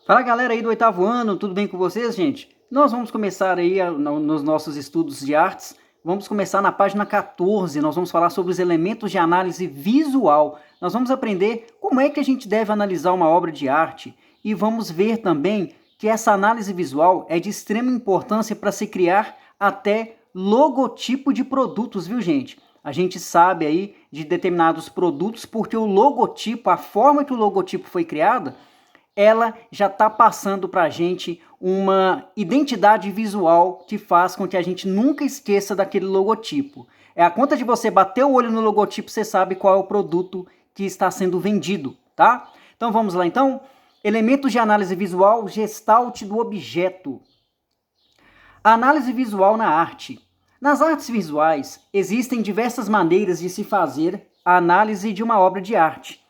Fala galera aí do oitavo ano, tudo bem com vocês, gente? Nós vamos começar aí nos nossos estudos de artes. Vamos começar na página 14, nós vamos falar sobre os elementos de análise visual. Nós vamos aprender como é que a gente deve analisar uma obra de arte e vamos ver também que essa análise visual é de extrema importância para se criar até logotipo de produtos, viu, gente? A gente sabe aí de determinados produtos porque o logotipo, a forma que o logotipo foi criada, ela já está passando para a gente uma identidade visual que faz com que a gente nunca esqueça daquele logotipo. É a conta de você bater o olho no logotipo, você sabe qual é o produto que está sendo vendido, tá? Então vamos lá então. Elementos de análise visual, gestalt do objeto. A análise visual na arte. Nas artes visuais, existem diversas maneiras de se fazer a análise de uma obra de arte,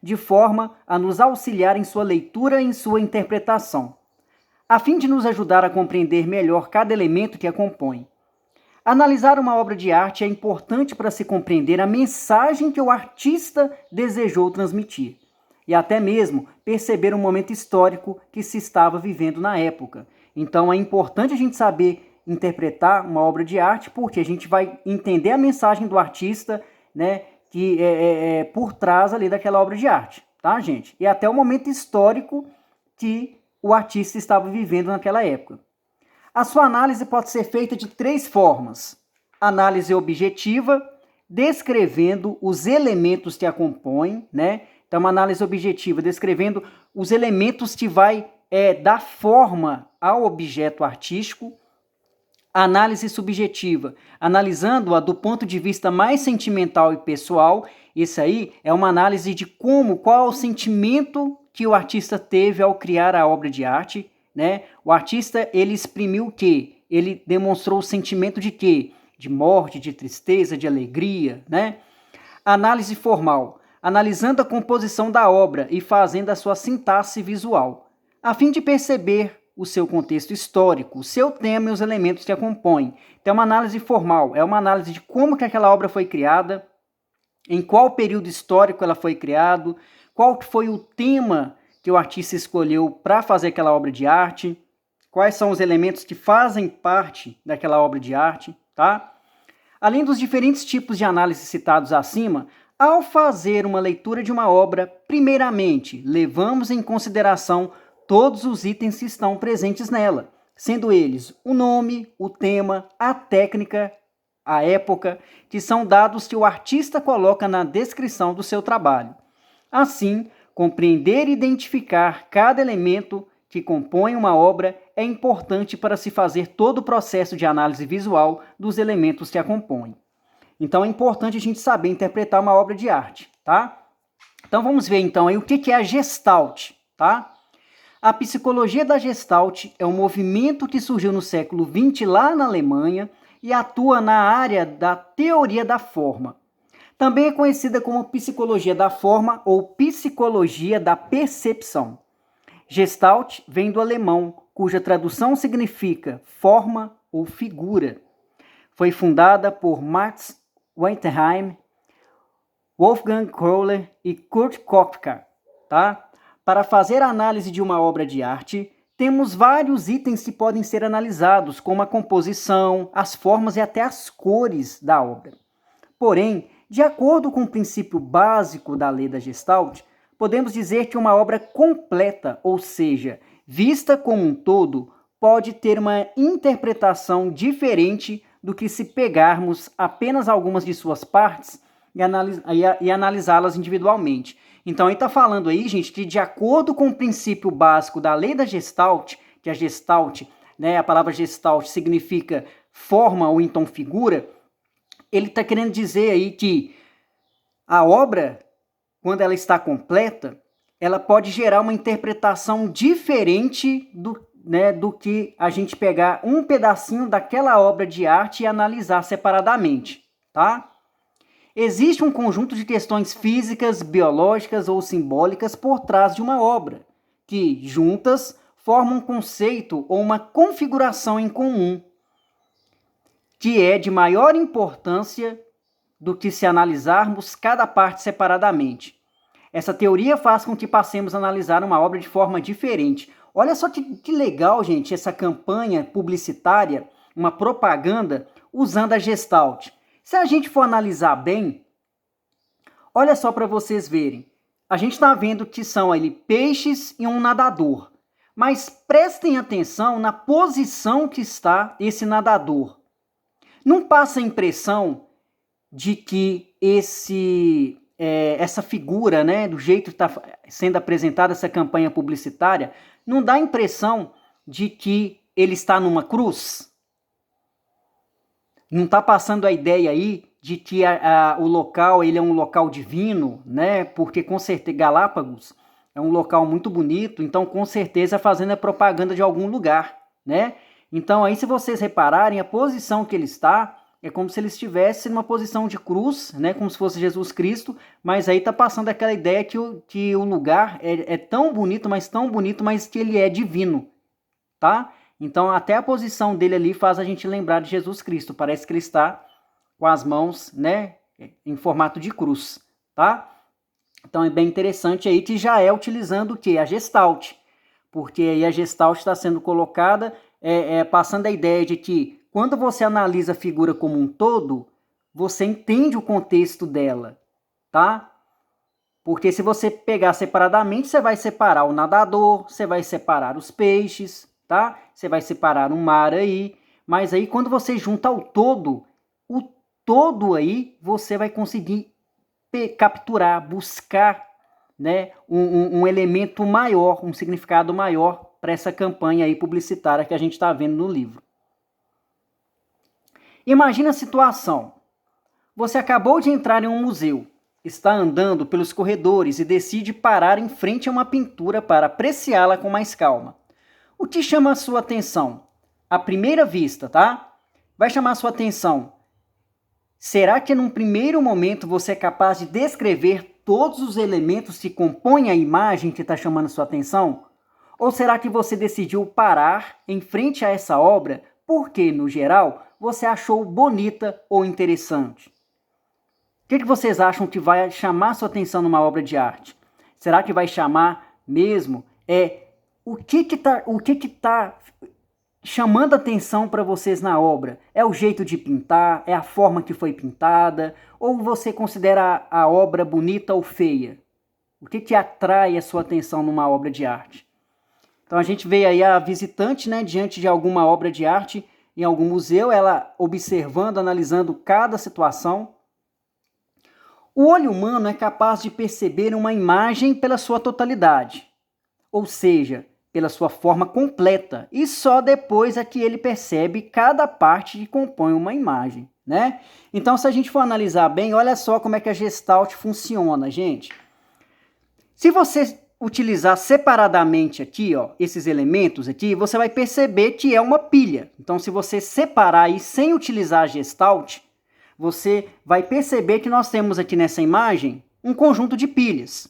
de forma a nos auxiliar em sua leitura e em sua interpretação, a fim de nos ajudar a compreender melhor cada elemento que a compõe. Analisar uma obra de arte é importante para se compreender a mensagem que o artista desejou transmitir, e até mesmo perceber o momento histórico que se estava vivendo na época. Então é importante a gente saber interpretar uma obra de arte, porque a gente vai entender a mensagem do artista, né, que é por trás ali daquela obra de arte, tá, gente? E até o momento histórico que o artista estava vivendo naquela época. A sua análise pode ser feita de três formas. Análise objetiva, descrevendo os elementos que a compõem, né? Então, uma análise objetiva, descrevendo os elementos que vai dar forma ao objeto artístico. A análise subjetiva, analisando-a do ponto de vista mais sentimental e pessoal. Isso aí é uma análise de qual é o sentimento que o artista teve ao criar a obra de arte, né? O artista, ele exprimiu o quê? Ele demonstrou o sentimento de quê? De morte, de tristeza, de alegria, né? Análise formal, analisando a composição da obra e fazendo a sua sintaxe visual, a fim de perceber o seu contexto histórico, o seu tema e os elementos que a compõem. Então, uma análise formal é uma análise de como que aquela obra foi criada, em qual período histórico ela foi criada, qual foi o tema que o artista escolheu para fazer aquela obra de arte, quais são os elementos que fazem parte daquela obra de arte, tá? Além dos diferentes tipos de análise citados acima, ao fazer uma leitura de uma obra, primeiramente, levamos em consideração todos os itens que estão presentes nela, sendo eles o nome, o tema, a técnica, a época, que são dados que o artista coloca na descrição do seu trabalho. Assim, compreender e identificar cada elemento que compõe uma obra é importante para se fazer todo o processo de análise visual dos elementos que a compõem. Então é importante a gente saber interpretar uma obra de arte, tá? Então vamos ver então aí o que é a Gestalt, tá? A psicologia da Gestalt é um movimento que surgiu no século XX lá na Alemanha e atua na área da teoria da forma. Também é conhecida como psicologia da forma ou psicologia da percepção. Gestalt vem do alemão, cuja tradução significa forma ou figura. Foi fundada por Max Weinheim, Wolfgang Köhler e Kurt Koepka, tá? Para fazer a análise de uma obra de arte, temos vários itens que podem ser analisados, como a composição, as formas e até as cores da obra. Porém, de acordo com o princípio básico da lei da Gestalt, podemos dizer que uma obra completa, ou seja, vista como um todo, pode ter uma interpretação diferente do que se pegarmos apenas algumas de suas partes e analisá-las individualmente. Então, ele está falando aí, gente, que de acordo com o princípio básico da lei da Gestalt, que a Gestalt, né, a palavra Gestalt significa forma ou então figura, ele está querendo dizer aí que a obra, quando ela está completa, ela pode gerar uma interpretação diferente do que a gente pegar um pedacinho daquela obra de arte e analisar separadamente, tá? Existe um conjunto de questões físicas, biológicas ou simbólicas por trás de uma obra, que, juntas, formam um conceito ou uma configuração em comum, que é de maior importância do que se analisarmos cada parte separadamente. Essa teoria faz com que passemos a analisar uma obra de forma diferente, Olha só que legal, gente, essa campanha publicitária, uma propaganda usando a Gestalt. Se a gente for analisar bem, olha só para vocês verem. A gente está vendo que são ali peixes e um nadador. Mas prestem atenção na posição que está esse nadador. Não passa a impressão de que essa figura, né, do jeito que está sendo apresentada essa campanha publicitária, não dá a impressão de que ele está numa cruz? Não está passando a ideia aí de que o local ele é um local divino, né? Porque com certeza Galápagos é um local muito bonito, então com certeza fazendo a propaganda de algum lugar, né? Então aí se vocês repararem, a posição que ele está é como se ele estivesse numa posição de cruz, né? Como se fosse Jesus Cristo, mas aí está passando aquela ideia que o lugar é tão bonito, mas que ele é divino, tá? Então até a posição dele ali faz a gente lembrar de Jesus Cristo, parece que ele está com as mãos, né, em formato de cruz, tá? Então é bem interessante aí que já é utilizando o quê? A Gestalt, porque aí a Gestalt está sendo colocada, passando a ideia de que quando você analisa a figura como um todo, você entende o contexto dela, tá? Porque se você pegar separadamente, você vai separar o nadador, você vai separar os peixes, tá? Você vai separar um mar aí, mas aí quando você junta o todo aí você vai conseguir capturar, buscar, né, um elemento maior, um significado maior para essa campanha aí publicitária que a gente está vendo no livro. Imagina a situação. Você acabou de entrar em um museu, está andando pelos corredores e decide parar em frente a uma pintura para apreciá-la com mais calma. O que chama a sua atenção? À primeira vista, tá? Vai chamar a sua atenção. Será que num primeiro momento você é capaz de descrever todos os elementos que compõem a imagem que está chamando a sua atenção? Ou será que você decidiu parar em frente a essa obra porque, no geral, você achou bonita ou interessante? O que vocês acham que vai chamar sua atenção numa obra de arte? Será que vai chamar mesmo? O que está chamando atenção para vocês na obra? É o jeito de pintar? É a forma que foi pintada? Ou você considera a obra bonita ou feia? O que atrai a sua atenção numa obra de arte? Então a gente vê aí a visitante, né, diante de alguma obra de arte em algum museu, ela observando, analisando cada situação. O olho humano é capaz de perceber uma imagem pela sua totalidade, ou seja, pela sua forma completa, e só depois é que ele percebe cada parte que compõe uma imagem, né? Então, se a gente for analisar bem, olha só como é que a Gestalt funciona, gente. Se você utilizar separadamente aqui, ó, esses elementos aqui, você vai perceber que é uma pilha. Então, se você separar aí sem utilizar a Gestalt, você vai perceber que nós temos aqui nessa imagem um conjunto de pilhas.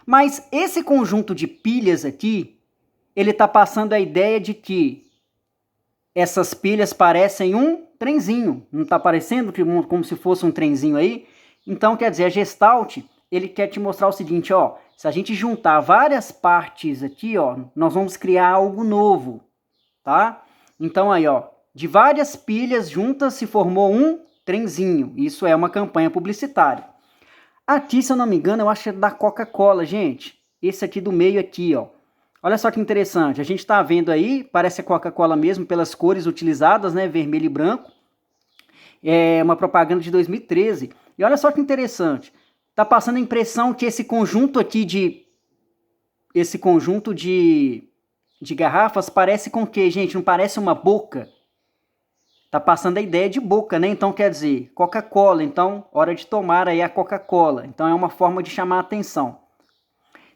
Mas esse conjunto de pilhas aqui, ele está passando a ideia de que essas pilhas parecem um trenzinho. Não está parecendo como se fosse um trenzinho aí? Então, quer dizer, a Gestalt, ele quer te mostrar o seguinte, ó, se a gente juntar várias partes aqui, ó, nós vamos criar algo novo, tá? Então aí, ó, de várias pilhas juntas se formou um trenzinho. Isso é uma campanha publicitária. Aqui, se eu não me engano, eu acho que é da Coca-Cola, gente. Esse aqui do meio aqui, ó. Olha só que interessante. A gente tá vendo aí, parece a Coca-Cola mesmo, pelas cores utilizadas, né? Vermelho e branco. É uma propaganda de 2013. E olha só que interessante. Tá passando a impressão que esse conjunto aqui de garrafas parece com o quê, gente? Não parece uma boca? Tá passando a ideia de boca, né? Então quer dizer, Coca-Cola. Então, hora de tomar aí a Coca-Cola. Então é uma forma de chamar a atenção.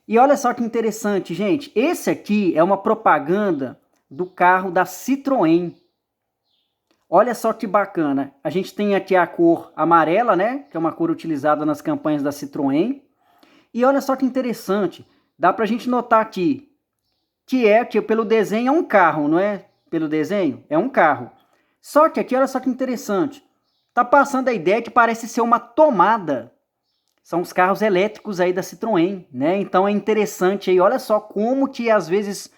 E olha só que interessante, gente. Esse aqui é uma propaganda do carro da Citroën. Olha só que bacana. A gente tem aqui a cor amarela, né? Que é uma cor utilizada nas campanhas da Citroën. E olha só que interessante. Dá pra gente notar aqui que pelo desenho é um carro, não é? Pelo desenho é um carro. Só que aqui, olha só que interessante. Tá passando a ideia que parece ser uma tomada. São os carros elétricos aí da Citroën, né? Então é interessante aí. Olha só como que às vezes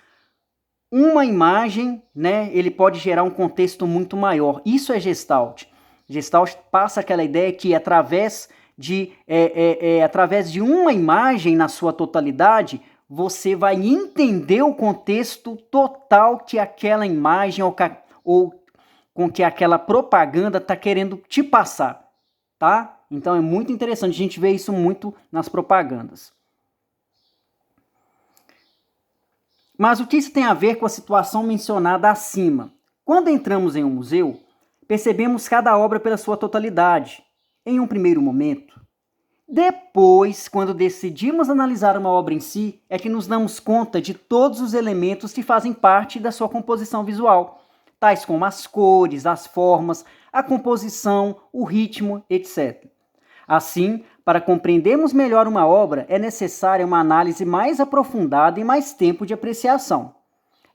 uma imagem, né, ele pode gerar um contexto muito maior. Isso é Gestalt. Gestalt passa aquela ideia que através de uma imagem na sua totalidade, você vai entender o contexto total que aquela imagem ou com que aquela propaganda está querendo te passar, tá? Então é muito interessante, a gente vê isso muito nas propagandas. Mas o que isso tem a ver com a situação mencionada acima? Quando entramos em um museu, percebemos cada obra pela sua totalidade, em um primeiro momento. Depois, quando decidimos analisar uma obra em si, é que nos damos conta de todos os elementos que fazem parte da sua composição visual, tais como as cores, as formas, a composição, o ritmo, etc. Assim, para compreendermos melhor uma obra, é necessária uma análise mais aprofundada e mais tempo de apreciação.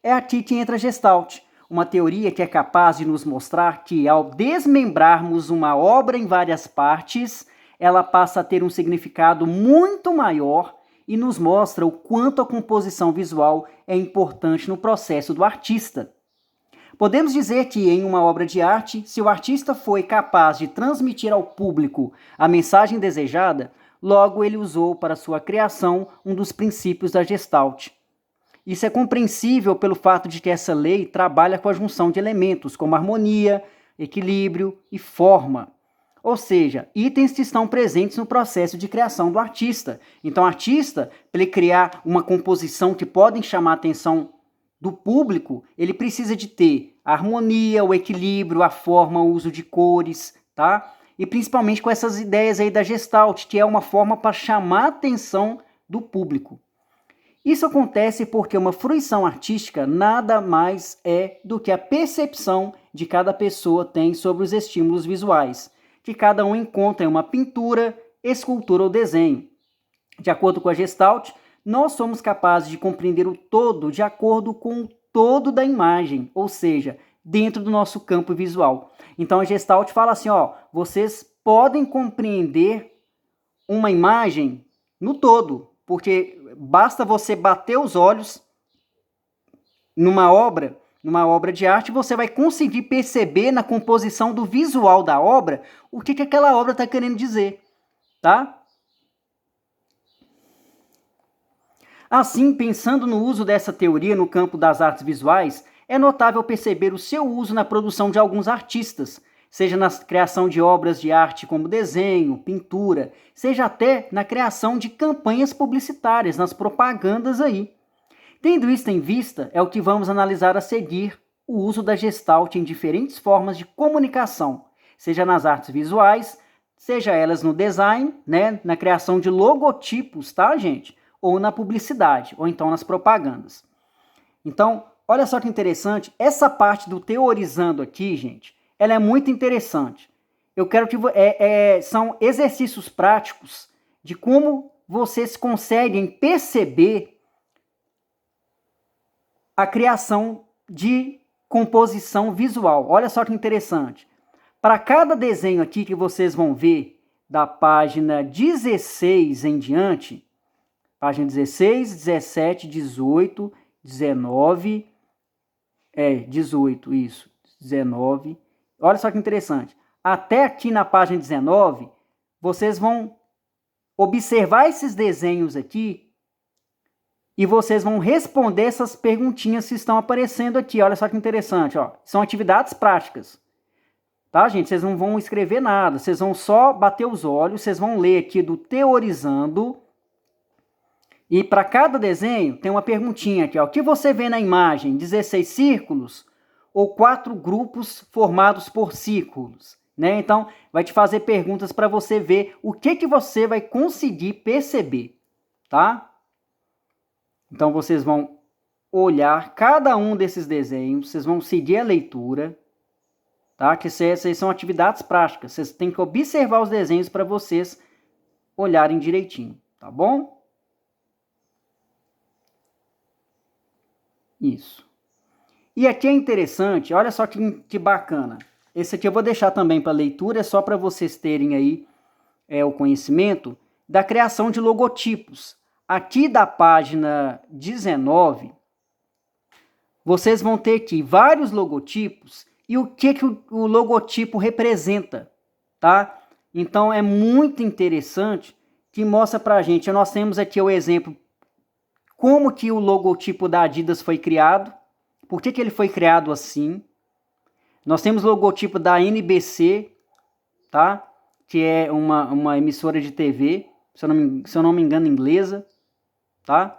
É aqui que entra a Gestalt, uma teoria que é capaz de nos mostrar que, ao desmembrarmos uma obra em várias partes, ela passa a ter um significado muito maior e nos mostra o quanto a composição visual é importante no processo do artista. Podemos dizer que, em uma obra de arte, se o artista foi capaz de transmitir ao público a mensagem desejada, logo ele usou para sua criação um dos princípios da Gestalt. Isso é compreensível pelo fato de que essa lei trabalha com a junção de elementos como harmonia, equilíbrio e forma. Ou seja, itens que estão presentes no processo de criação do artista. Então, o artista, para ele criar uma composição que podem chamar a atenção do público, ele precisa de ter a harmonia, o equilíbrio, a forma, o uso de cores, tá? E principalmente com essas ideias aí da Gestalt, que é uma forma para chamar a atenção do público. Isso acontece porque uma fruição artística nada mais é do que a percepção de cada pessoa tem sobre os estímulos visuais, que cada um encontra em uma pintura, escultura ou desenho. De acordo com a Gestalt, nós somos capazes de compreender o todo de acordo com o todo da imagem, ou seja, dentro do nosso campo visual. Então a Gestalt fala assim, ó, vocês podem compreender uma imagem no todo, porque basta você bater os olhos numa obra de arte, você vai conseguir perceber na composição do visual da obra o que aquela obra está querendo dizer, tá? Assim, pensando no uso dessa teoria no campo das artes visuais, é notável perceber o seu uso na produção de alguns artistas, seja na criação de obras de arte como desenho, pintura, seja até na criação de campanhas publicitárias, nas propagandas aí. Tendo isso em vista, é o que vamos analisar a seguir, o uso da Gestalt em diferentes formas de comunicação, seja nas artes visuais, seja elas no design, né, na criação de logotipos, tá, gente? Ou na publicidade, ou então nas propagandas. Então, olha só que interessante, essa parte do teorizando aqui, gente, ela é muito interessante. Eu quero que são exercícios práticos de como vocês conseguem perceber a criação de composição visual. Olha só que interessante. Para cada desenho aqui que vocês vão ver, da página 16 em diante, página 16, 17, 18, 19, 18, isso, 19. Olha só que interessante. Até aqui na página 19, vocês vão observar esses desenhos aqui e vocês vão responder essas perguntinhas que estão aparecendo aqui. Olha só que interessante, ó. São atividades práticas. Tá, gente? Vocês não vão escrever nada, vocês vão só bater os olhos, vocês vão ler aqui do Teorizando. E para cada desenho tem uma perguntinha aqui, ó. O que você vê na imagem? 16 círculos ou 4 grupos formados por círculos? Né? Então, vai te fazer perguntas para você ver o que você vai conseguir perceber, tá? Então, vocês vão olhar cada um desses desenhos, vocês vão seguir a leitura, tá? Que essas são atividades práticas. Vocês têm que observar os desenhos para vocês olharem direitinho, tá bom? Isso. E aqui é interessante, olha só que bacana. Esse aqui eu vou deixar também para leitura, é só para vocês terem aí o conhecimento da criação de logotipos. Aqui da página 19, vocês vão ter aqui vários logotipos e o que o logotipo representa, tá? Então é muito interessante que mostra pra gente. Nós temos aqui o exemplo como que o logotipo da Adidas foi criado, por que ele foi criado assim. Nós temos o logotipo da NBC, tá? Que é uma emissora de TV, se eu não me engano, inglesa, tá?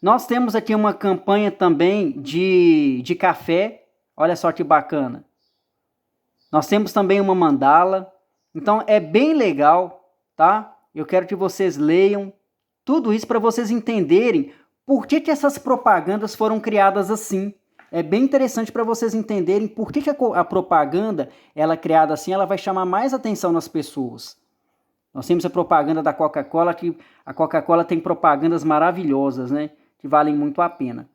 Nós temos aqui uma campanha também de café, olha só que bacana. Nós temos também uma mandala, então é bem legal, tá? Eu quero que vocês leiam tudo isso para vocês entenderem por que essas propagandas foram criadas assim. É bem interessante para vocês entenderem por que a propaganda, ela criada assim, ela vai chamar mais atenção nas pessoas. Nós temos a propaganda da Coca-Cola, que a Coca-Cola tem propagandas maravilhosas, né? Que valem muito a pena.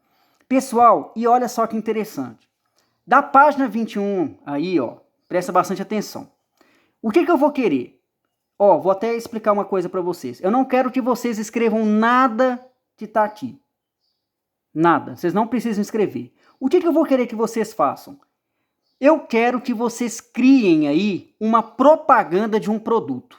Pessoal, e olha só que interessante. Da página 21 aí, ó, presta bastante atenção. O que eu vou querer? Ó, vou até explicar uma coisa para vocês. Eu não quero que vocês escrevam nada que tá aqui. Nada. Vocês não precisam escrever. O que eu vou querer que vocês façam? Eu quero que vocês criem aí uma propaganda de um produto.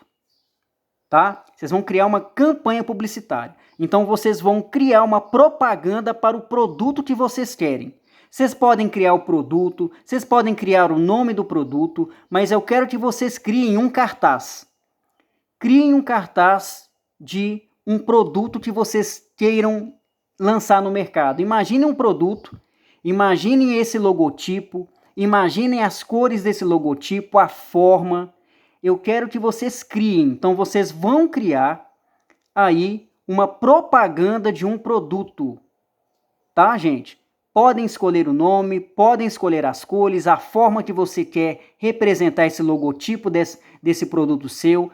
Tá? Vocês vão criar uma campanha publicitária. Então vocês vão criar uma propaganda para o produto que vocês querem. Vocês podem criar o produto, vocês podem criar o nome do produto, mas eu quero que vocês criem um cartaz. Criem um cartaz de um produto que vocês queiram lançar no mercado. Imaginem um produto, imaginem esse logotipo, imaginem as cores desse logotipo, a forma. Eu quero que vocês criem. Então vocês vão criar aí uma propaganda de um produto. Tá, gente? Podem escolher o nome, podem escolher as cores, a forma que você quer representar esse logotipo desse produto seu.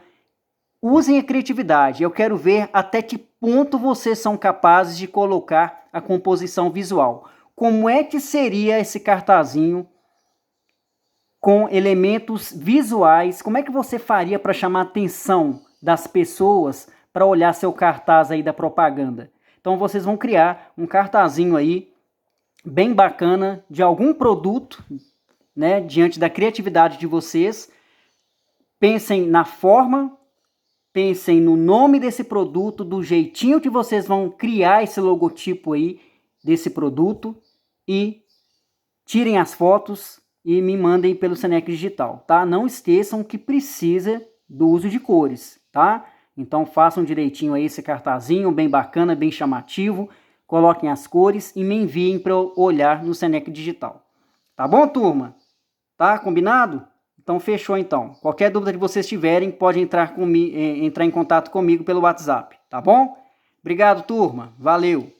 Usem a criatividade. Eu quero ver até que ponto vocês são capazes de colocar a composição visual. Como é que seria esse cartazinho com elementos visuais? Como é que você faria para chamar a atenção das pessoas para olhar seu cartaz aí da propaganda? Então vocês vão criar um cartazinho aí bem bacana de algum produto, né, diante da criatividade de vocês. Pensem na forma, pensem no nome desse produto, do jeitinho que vocês vão criar esse logotipo aí desse produto e tirem as fotos e me mandem pelo Senec Digital, tá? Não esqueçam que precisa do uso de cores, tá? Então façam direitinho aí esse cartazinho bem bacana, bem chamativo, coloquem as cores e me enviem para eu olhar no Senec Digital. Tá bom, turma? Tá combinado? Então fechou então. Qualquer dúvida que vocês tiverem, pode entrar em contato comigo pelo WhatsApp, tá bom? Obrigado, turma. Valeu!